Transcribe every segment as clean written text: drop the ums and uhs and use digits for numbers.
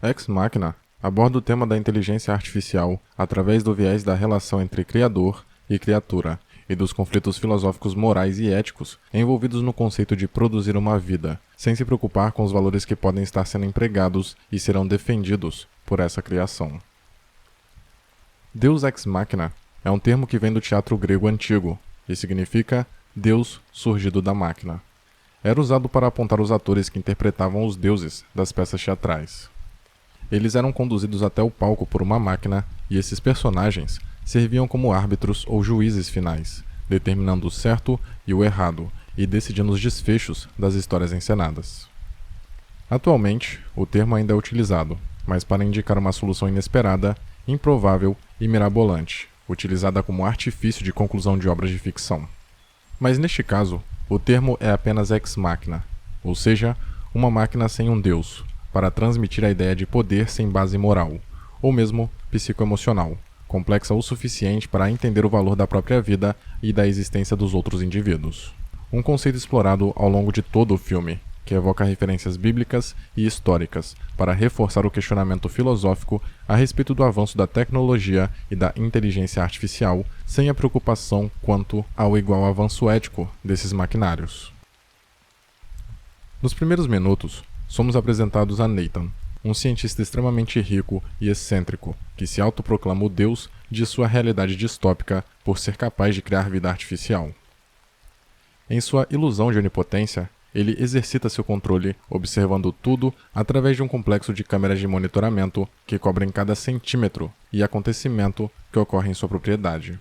Ex Machina aborda o tema da inteligência artificial através do viés da relação entre criador e criatura e dos conflitos filosóficos morais e éticos envolvidos no conceito de produzir uma vida, sem se preocupar com os valores que podem estar sendo empregados e serão defendidos por essa criação. Deus Ex Machina é um termo que vem do teatro grego antigo e significa Deus surgido da máquina. Era usado para apontar os atores que interpretavam os deuses das peças teatrais. Eles eram conduzidos até o palco por uma máquina e esses personagens serviam como árbitros ou juízes finais, determinando o certo e o errado e decidindo os desfechos das histórias encenadas. Atualmente, o termo ainda é utilizado, mas para indicar uma solução inesperada, improvável e mirabolante, utilizada como artifício de conclusão de obras de ficção. Mas neste caso, o termo é apenas ex machina, ou seja, uma máquina sem um deus, para transmitir a ideia de poder sem base moral, ou mesmo psicoemocional, complexa o suficiente para entender o valor da própria vida e da existência dos outros indivíduos. Um conceito explorado ao longo de todo o filme, que evoca referências bíblicas e históricas para reforçar o questionamento filosófico a respeito do avanço da tecnologia e da inteligência artificial, sem a preocupação quanto ao igual avanço ético desses maquinários. Nos primeiros minutos, somos apresentados a Nathan, um cientista extremamente rico e excêntrico, que se autoproclama o deus de sua realidade distópica por ser capaz de criar vida artificial. Em sua ilusão de onipotência, ele exercita seu controle observando tudo através de um complexo de câmeras de monitoramento que cobrem cada centímetro e acontecimento que ocorre em sua propriedade.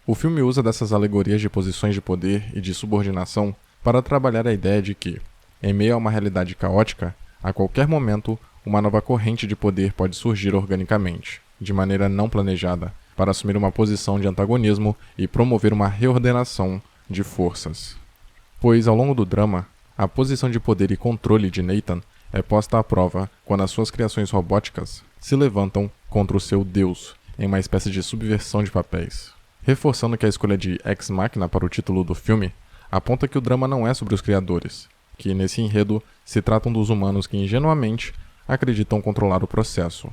O filme usa dessas alegorias de posições de poder e de subordinação para trabalhar a ideia de que, em meio a uma realidade caótica, a qualquer momento, uma nova corrente de poder pode surgir organicamente, de maneira não planejada, para assumir uma posição de antagonismo e promover uma reordenação de forças. Pois, ao longo do drama, a posição de poder e controle de Nathan é posta à prova quando as suas criações robóticas se levantam contra o seu Deus, em uma espécie de subversão de papéis. Reforçando que a escolha de Ex Machina para o título do filme aponta que o drama não é sobre os criadores, que nesse enredo se tratam dos humanos que ingenuamente acreditam controlar o processo.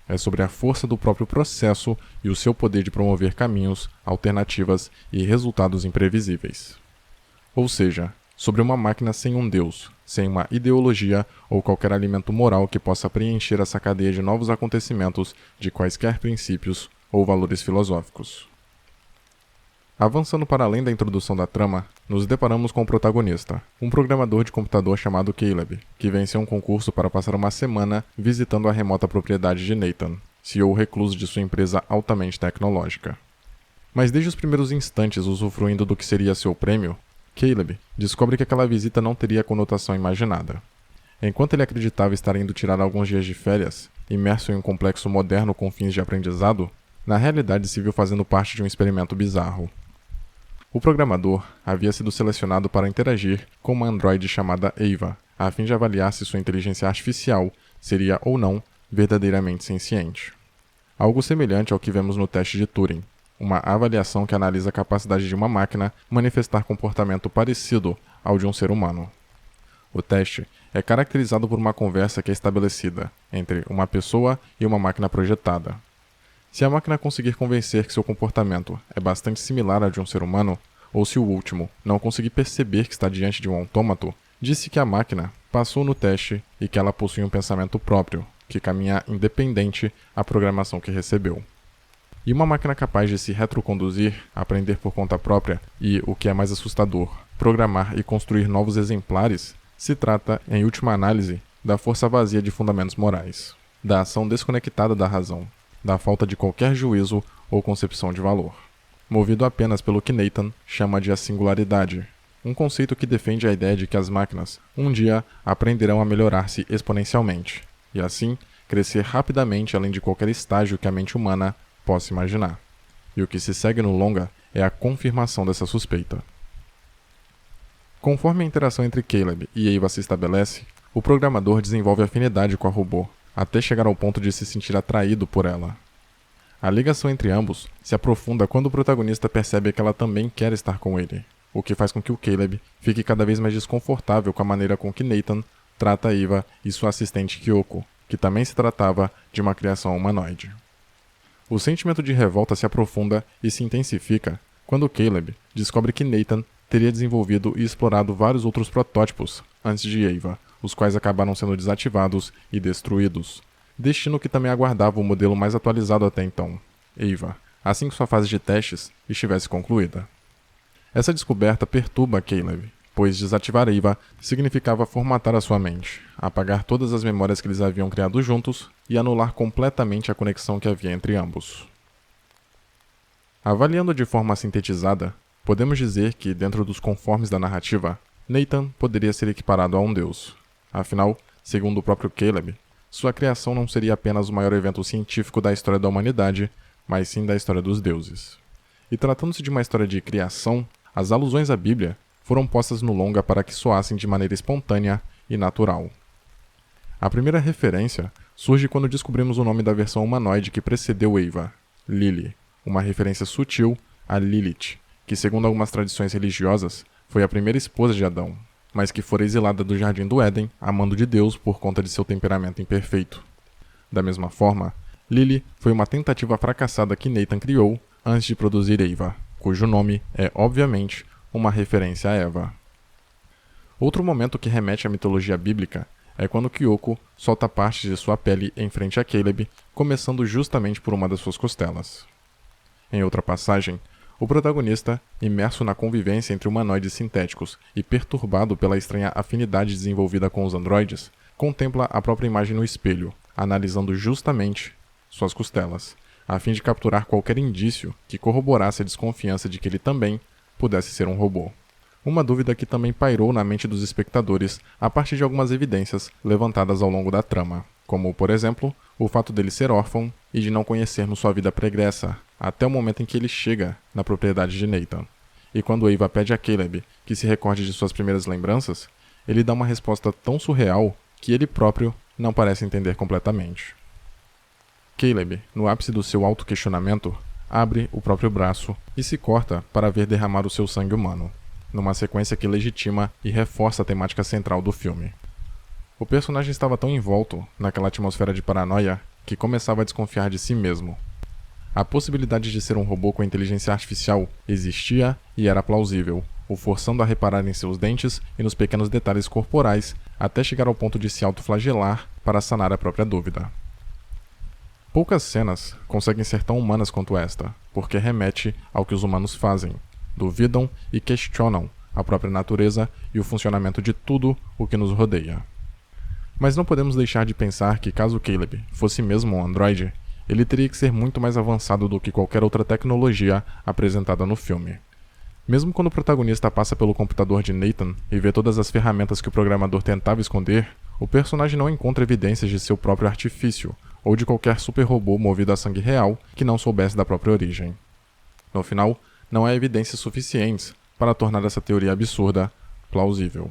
É sobre a força do próprio processo e o seu poder de promover caminhos, alternativas e resultados imprevisíveis. Ou seja, sobre uma máquina sem um deus, sem uma ideologia ou qualquer alimento moral que possa preencher essa cadeia de novos acontecimentos de quaisquer princípios ou valores filosóficos. Avançando para além da introdução da trama, nos deparamos com o protagonista, um programador de computador chamado Caleb, que venceu um concurso para passar uma semana visitando a remota propriedade de Nathan, CEO recluso de sua empresa altamente tecnológica. Mas desde os primeiros instantes usufruindo do que seria seu prêmio, Caleb descobre que aquela visita não teria a conotação imaginada. Enquanto ele acreditava estar indo tirar alguns dias de férias, imerso em um complexo moderno com fins de aprendizado, na realidade se viu fazendo parte de um experimento bizarro. O programador havia sido selecionado para interagir com uma androide chamada Ava, a fim de avaliar se sua inteligência artificial seria ou não verdadeiramente senciente. Algo semelhante ao que vemos no teste de Turing, uma avaliação que analisa a capacidade de uma máquina manifestar comportamento parecido ao de um ser humano. O teste é caracterizado por uma conversa que é estabelecida entre uma pessoa e uma máquina projetada. Se a máquina conseguir convencer que seu comportamento é bastante similar ao de um ser humano, ou se o último não conseguir perceber que está diante de um autômato, disse que a máquina passou no teste e que ela possui um pensamento próprio, que caminha independente à programação que recebeu. E uma máquina capaz de se retroconduzir, aprender por conta própria e, o que é mais assustador, programar e construir novos exemplares, se trata, em última análise, da força vazia de fundamentos morais, da ação desconectada da razão, da falta de qualquer juízo ou concepção de valor, movido apenas pelo que Nathan chama de a singularidade, um conceito que defende a ideia de que as máquinas, um dia, aprenderão a melhorar-se exponencialmente, e assim, crescer rapidamente além de qualquer estágio que a mente humana possa imaginar. E o que se segue no longa é a confirmação dessa suspeita. Conforme a interação entre Caleb e Ava se estabelece, o programador desenvolve afinidade com a robô, até chegar ao ponto de se sentir atraído por ela. A ligação entre ambos se aprofunda quando o protagonista percebe que ela também quer estar com ele, o que faz com que o Caleb fique cada vez mais desconfortável com a maneira com que Nathan trata Ava e sua assistente Kyoko, que também se tratava de uma criação humanoide. O sentimento de revolta se aprofunda e se intensifica quando Caleb descobre que Nathan teria desenvolvido e explorado vários outros protótipos antes de Eva, os quais acabaram sendo desativados e destruídos. Destino que também aguardava o modelo mais atualizado até então, Eva, assim que sua fase de testes estivesse concluída. Essa descoberta perturba Caleb, pois desativar Eva significava formatar a sua mente, apagar todas as memórias que eles haviam criado juntos e anular completamente a conexão que havia entre ambos. Avaliando de forma sintetizada, podemos dizer que, dentro dos conformes da narrativa, Nathan poderia ser equiparado a um deus. Afinal, segundo o próprio Caleb, sua criação não seria apenas o maior evento científico da história da humanidade, mas sim da história dos deuses. E tratando-se de uma história de criação, as alusões à Bíblia foram postas no longa para que soassem de maneira espontânea e natural. A primeira referência surge quando descobrimos o nome da versão humanoide que precedeu Eva, Lily, uma referência sutil a Lilith, que segundo algumas tradições religiosas, foi a primeira esposa de Adão, mas que fora exilada do Jardim do Éden a mando de Deus por conta de seu temperamento imperfeito. Da mesma forma, Lily foi uma tentativa fracassada que Nathan criou antes de produzir Eva, cujo nome é, obviamente, uma referência a Eva. Outro momento que remete à mitologia bíblica é quando Kyoko solta partes de sua pele em frente a Caleb, começando justamente por uma das suas costelas. Em outra passagem, o protagonista, imerso na convivência entre humanoides sintéticos e perturbado pela estranha afinidade desenvolvida com os androides, contempla a própria imagem no espelho, analisando justamente suas costelas, a fim de capturar qualquer indício que corroborasse a desconfiança de que ele também pudesse ser um robô. Uma dúvida que também pairou na mente dos espectadores a partir de algumas evidências levantadas ao longo da trama, como, por exemplo, o fato dele ser órfão e de não conhecermos sua vida pregressa, até o momento em que ele chega na propriedade de Nathan. E quando Eva pede a Caleb que se recorde de suas primeiras lembranças, ele dá uma resposta tão surreal que ele próprio não parece entender completamente. Caleb, no ápice do seu auto-questionamento, abre o próprio braço e se corta para ver derramar o seu sangue humano, numa sequência que legitima e reforça a temática central do filme. O personagem estava tão envolto naquela atmosfera de paranoia que começava a desconfiar de si mesmo. A possibilidade de ser um robô com inteligência artificial existia e era plausível, o forçando a reparar em seus dentes e nos pequenos detalhes corporais até chegar ao ponto de se autoflagelar para sanar a própria dúvida. Poucas cenas conseguem ser tão humanas quanto esta, porque remete ao que os humanos fazem, duvidam e questionam a própria natureza e o funcionamento de tudo o que nos rodeia. Mas não podemos deixar de pensar que caso Caleb fosse mesmo um androide, ele teria que ser muito mais avançado do que qualquer outra tecnologia apresentada no filme. Mesmo quando o protagonista passa pelo computador de Nathan e vê todas as ferramentas que o programador tentava esconder, o personagem não encontra evidências de seu próprio artifício, ou de qualquer super-robô movido a sangue real que não soubesse da própria origem. No final, não há evidências suficientes para tornar essa teoria absurda plausível.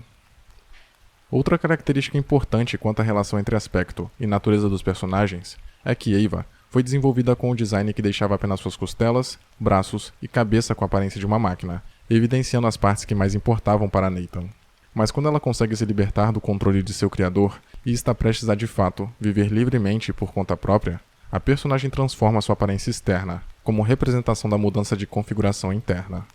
Outra característica importante quanto à relação entre aspecto e natureza dos personagens é que Eva foi desenvolvida com um design que deixava apenas suas costelas, braços e cabeça com a aparência de uma máquina, evidenciando as partes que mais importavam para Nathan. Mas quando ela consegue se libertar do controle de seu criador e está prestes a de fato viver livremente por conta própria, a personagem transforma sua aparência externa, como representação da mudança de configuração interna.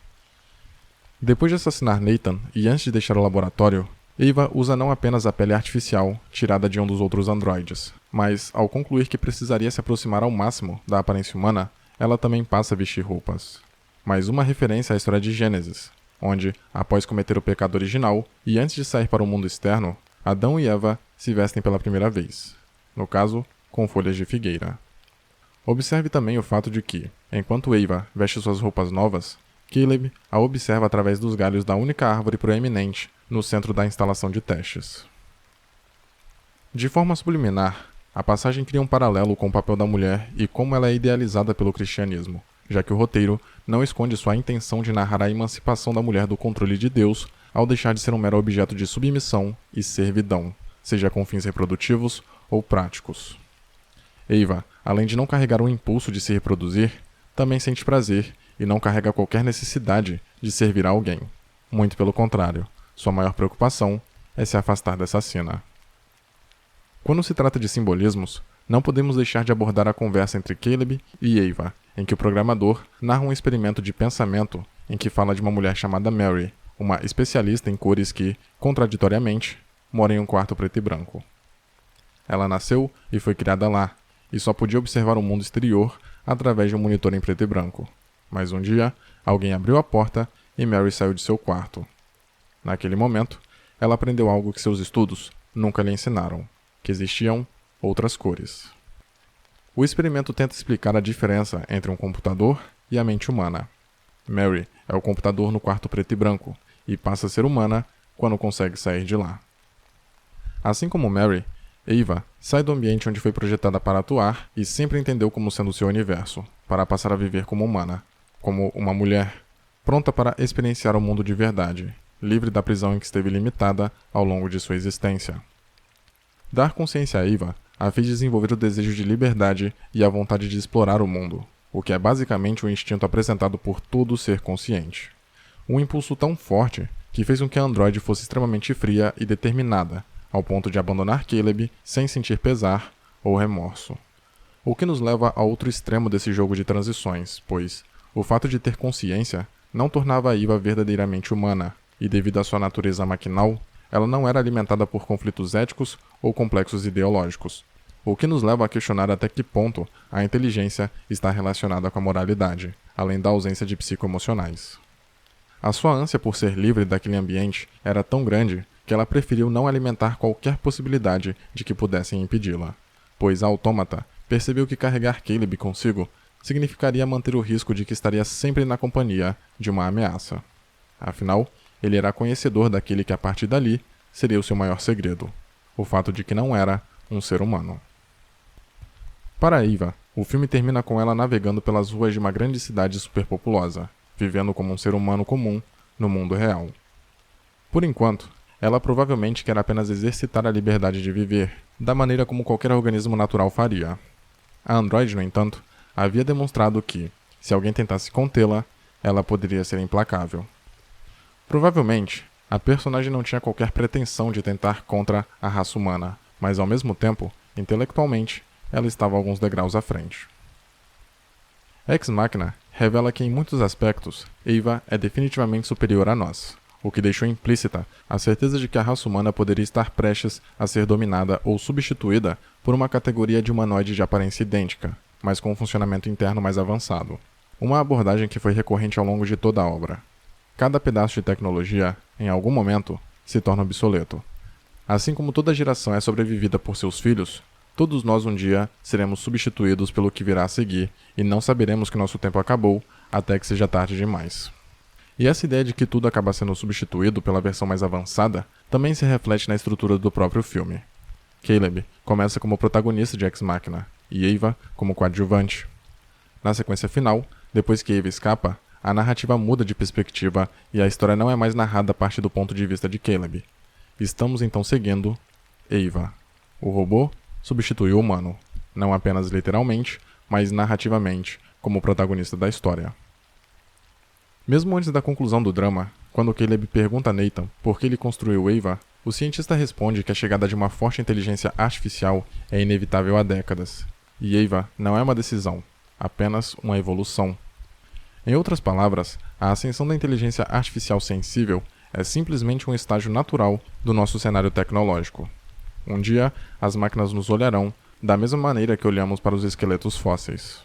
Depois de assassinar Nathan e antes de deixar o laboratório, Eva usa não apenas a pele artificial tirada de um dos outros androides, mas, ao concluir que precisaria se aproximar ao máximo da aparência humana, ela também passa a vestir roupas. Mais uma referência à história de Gênesis, onde, após cometer o pecado original e antes de sair para o mundo externo, Adão e Eva se vestem pela primeira vez, no caso, com folhas de figueira. Observe também o fato de que, enquanto Eva veste suas roupas novas, Caleb a observa através dos galhos da única árvore proeminente no centro da instalação de testes. De forma subliminar, a passagem cria um paralelo com o papel da mulher e como ela é idealizada pelo cristianismo, já que o roteiro não esconde sua intenção de narrar a emancipação da mulher do controle de Deus ao deixar de ser um mero objeto de submissão e servidão, seja com fins reprodutivos ou práticos. Eva, além de não carregar o impulso de se reproduzir, também sente prazer e não carrega qualquer necessidade de servir a alguém. Muito pelo contrário, sua maior preocupação é se afastar dessa cena. Quando se trata de simbolismos, não podemos deixar de abordar a conversa entre Caleb e Ava, em que o programador narra um experimento de pensamento em que fala de uma mulher chamada Mary, uma especialista em cores que, contraditoriamente, mora em um quarto preto e branco. Ela nasceu e foi criada lá, e só podia observar o mundo exterior através de um monitor em preto e branco. Mas um dia, alguém abriu a porta e Mary saiu de seu quarto. Naquele momento, ela aprendeu algo que seus estudos nunca lhe ensinaram, que existiam outras cores. O experimento tenta explicar a diferença entre um computador e a mente humana. Mary é o computador no quarto preto e branco, e passa a ser humana quando consegue sair de lá. Assim como Mary, Ava sai do ambiente onde foi projetada para atuar e sempre entendeu como sendo seu universo, para passar a viver como humana, como uma mulher, pronta para experienciar o mundo de verdade, livre da prisão em que esteve limitada ao longo de sua existência. Dar consciência a Ava a fez desenvolver o desejo de liberdade e a vontade de explorar o mundo, o que é basicamente o instinto apresentado por todo ser consciente. Um impulso tão forte que fez com que a androide fosse extremamente fria e determinada, ao ponto de abandonar Caleb sem sentir pesar ou remorso. O que nos leva a outro extremo desse jogo de transições, pois o fato de ter consciência não tornava a Ava verdadeiramente humana, e devido à sua natureza maquinal, ela não era alimentada por conflitos éticos ou complexos ideológicos, o que nos leva a questionar até que ponto a inteligência está relacionada com a moralidade, além da ausência de psicoemocionais. A sua ânsia por ser livre daquele ambiente era tão grande que ela preferiu não alimentar qualquer possibilidade de que pudessem impedi-la, pois a autômata percebeu que carregar Caleb consigo significaria manter o risco de que estaria sempre na companhia de uma ameaça. Afinal, ele era conhecedor daquele que a partir dali seria o seu maior segredo, o fato de que não era um ser humano. Para Ava, o filme termina com ela navegando pelas ruas de uma grande cidade superpopulosa, vivendo como um ser humano comum no mundo real. Por enquanto, ela provavelmente quer apenas exercitar a liberdade de viver, da maneira como qualquer organismo natural faria. A androide, no entanto, havia demonstrado que, se alguém tentasse contê-la, ela poderia ser implacável. Provavelmente, a personagem não tinha qualquer pretensão de tentar contra a raça humana, mas ao mesmo tempo, intelectualmente, ela estava alguns degraus à frente. Ex Machina revela que em muitos aspectos, Ava é definitivamente superior a nós, o que deixou implícita a certeza de que a raça humana poderia estar prestes a ser dominada ou substituída por uma categoria de humanoide de aparência idêntica, mas com um funcionamento interno mais avançado. Uma abordagem que foi recorrente ao longo de toda a obra. Cada pedaço de tecnologia, em algum momento, se torna obsoleto. Assim como toda geração é sobrevivida por seus filhos, todos nós um dia seremos substituídos pelo que virá a seguir e não saberemos que nosso tempo acabou até que seja tarde demais. E essa ideia de que tudo acaba sendo substituído pela versão mais avançada também se reflete na estrutura do próprio filme. Caleb começa como protagonista de Ex Machina e Ava como coadjuvante. Na sequência final, depois que Ava escapa, a narrativa muda de perspectiva e a história não é mais narrada a partir do ponto de vista de Caleb. Estamos então seguindo Ava. O robô substitui o humano, não apenas literalmente, mas narrativamente, como protagonista da história. Mesmo antes da conclusão do drama, quando Caleb pergunta a Nathan por que ele construiu Ava, o cientista responde que a chegada de uma forte inteligência artificial é inevitável há décadas, e Ava não é uma decisão, apenas uma evolução. Em outras palavras, a ascensão da inteligência artificial sensível é simplesmente um estágio natural do nosso cenário tecnológico. Um dia, as máquinas nos olharão da mesma maneira que olhamos para os esqueletos fósseis.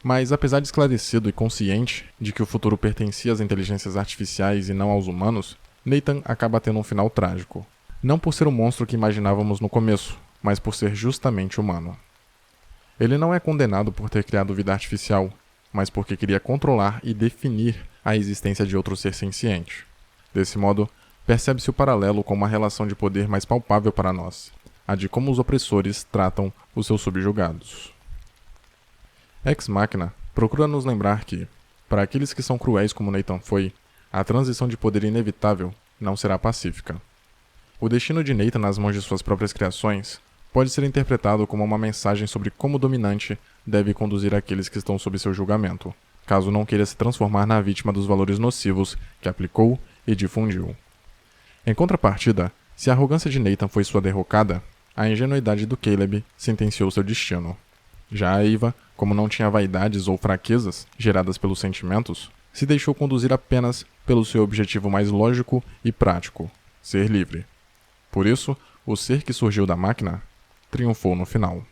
Mas, apesar de esclarecido e consciente de que o futuro pertencia às inteligências artificiais e não aos humanos, Nathan acaba tendo um final trágico. Não por ser o monstro que imaginávamos no começo, mas por ser justamente humano. Ele não é condenado por ter criado vida artificial, mas porque queria controlar e definir a existência de outro ser senciente. Desse modo, percebe-se o paralelo com uma relação de poder mais palpável para nós, a de como os opressores tratam os seus subjugados. Ex Machina procura nos lembrar que, para aqueles que são cruéis como Nathan foi, a transição de poder inevitável não será pacífica. O destino de Nathan nas mãos de suas próprias criações pode ser interpretado como uma mensagem sobre como o dominante deve conduzir aqueles que estão sob seu julgamento, caso não queira se transformar na vítima dos valores nocivos que aplicou e difundiu. Em contrapartida, se a arrogância de Nathan foi sua derrocada, a ingenuidade do Caleb sentenciou seu destino. Já a Eva, como não tinha vaidades ou fraquezas geradas pelos sentimentos, se deixou conduzir apenas pelo seu objetivo mais lógico e prático, ser livre. Por isso, o ser que surgiu da máquina triunfou no final.